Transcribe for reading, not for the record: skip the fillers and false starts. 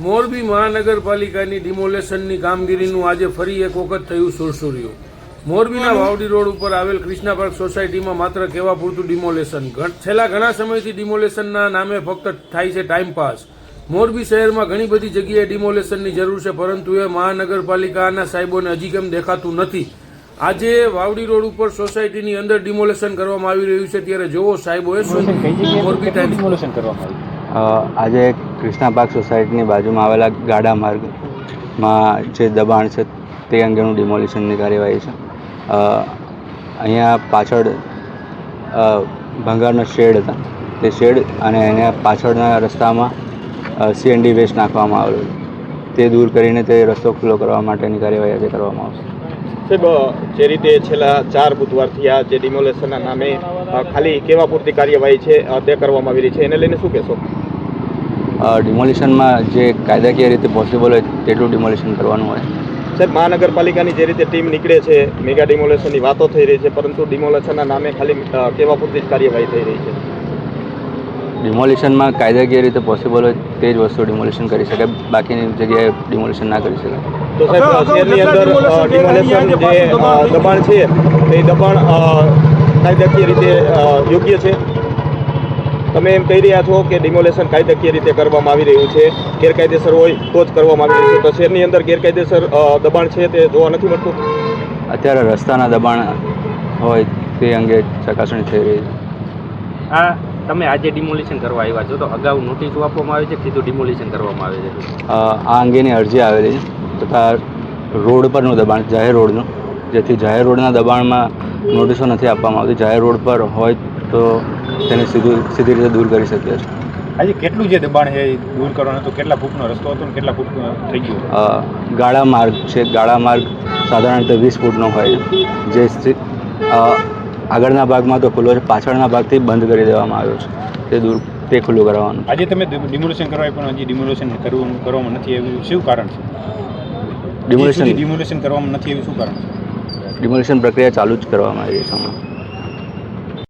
મોરબી મહાનગરપાલિકાની ડિમોલેશનની કામગીરીનું આજે ફરી એક વખત થયું સુરસુર્યું. મોરબીના વાવડી રોડ ઉપર આવેલ કૃષ્ણા પાર્ક સોસાયટીમાં માત્ર કહેવા પૂરતું ડિમોલેશન. છેલ્લા ઘણા સમયથી ડિમોલેશનના નામે ફક્ત થાય છે ટાઈમપાસ. મોરબી શહેરમાં ઘણી બધી જગ્યાએ ડિમોલેશનની જરૂર છે, પરંતુ એ મહાનગરપાલિકાના સાહેબોને હજી કેમ દેખાતું નથી. આજે વાવડી રોડ ઉપર સોસાયટીની અંદર ડિમોલેશન કરવામાં આવી રહ્યું છે, ત્યારે જોવો સાહેબોએ શું મોરબી ડિમોલેશન કરવામાં આવ્યું. આજે કૃષ્ણા પાર્ક સોસાયટીની બાજુમાં આવેલા ગાડા માર્ગમાં જે દબાણ છે તે અંગેનું ડિમોલિશનની કાર્યવાહી છે. અહીંયા પાછળ ભંગારના શેડ હતા, તે શેડ અને એના પાછળના રસ્તામાં CND વેસ્ટ નાખવામાં આવેલો, તે દૂર કરીને તે રસ્તો ખુલ્લો કરવા માટેની કાર્યવાહી આજે કરવામાં આવશે. સાહેબ, જે રીતે છેલ્લા 4 બુધવારથી આ જે ડિમોલેશનના નામે ખાલી કેવા પૂરતી કાર્યવાહી છે તે કરવામાં આવી રહી છે, એને લઈને શું કહેશો? ડિમોલિશનમાં જે કાયદાકીય રીતે પોસિબલ હોય તેટલું ડિમોલિશન કરવાનું હોય. સાહેબ, મહાનગરપાલિકાની જે રીતે ટીમ નીકળે છે, મેગા ડિમોલેશનની વાતો થઈ રહી છે, પરંતુ ડિમોલેશનના નામે ખાલી કેવા પૂરતી જ કાર્યવાહી થઈ રહી છે. ડિમોલિશનમાં કાયદાકીય રીતે પોસિબલ હોય તે જ વસ્તુ ડિમોલિશન કરી શકાય, બાકીની જગ્યાએ ડિમોલિશન ના કરી શકાય. તો સાહેબ, શહેરની અંદર ડિમોલેશન જે દબાણ છે તે દબાણ કાયદાકીય રીતે યોગ્ય છે? તમે એમ કહી રહ્યા છો કે ડિમોલેશન કાયદાકીય રીતે કરવામાં આવી રહ્યું છે, ગેરકાયદેસર હોય તો જ કરવામાં આવી રહ્યું છે, તો શહેરની અંદર ગેરકાયદેસર દબાણ છે તે જોવા નથી મળતું? અત્યારે રસ્તાના દબાણ હોય તે અંગે ચકાસણી થઈ રહી છે. તમે આજે ડિમોલિશન કરવા આવ્યા છો, તો અગાઉ નોટિસો આપવામાં આવે છે કે સીધું ડિમોલિશન કરવામાં આવે છે? આ અંગેની અરજી આવેલી છે તથા રોડ પરનું દબાણ, જાહેર રોડનું, જેથી જાહેર રોડના દબાણમાં નોટિસો નથી આપવામાં આવતી. જાહેર રોડ પર હોય તો તેને સીધી રીતે દૂર કરી શકીએ છીએ. આજે કેટલું જે દબાણ છે એ દૂર કરવાનું હતું? કેટલા ફૂટનો રસ્તો હતો અને કેટલા ફૂટ થઈ ગયો? ગાળા માર્ગ છે, ગાળા માર્ગ સાધારણ રીતે 20 ફૂટનો હોય, જે આગળના ભાગમાં તો ખુલ્લો છે, પાછળના ભાગથી બંધ કરી દેવામાં આવ્યો છે, તે ખુલ્લું કરવાનું. આજે તમે ડિમોલેશન કરવા પણ હજી ડિમોલેશન કરવામાં નથી આવ્યું, શું કારણ છે? ડિમોલેશન કરવામાં નથી આવ્યું, શું કારણ છે? ડિમોલેશન પ્રક્રિયા ચાલુ જ કરવામાં આવી છે હમણાં.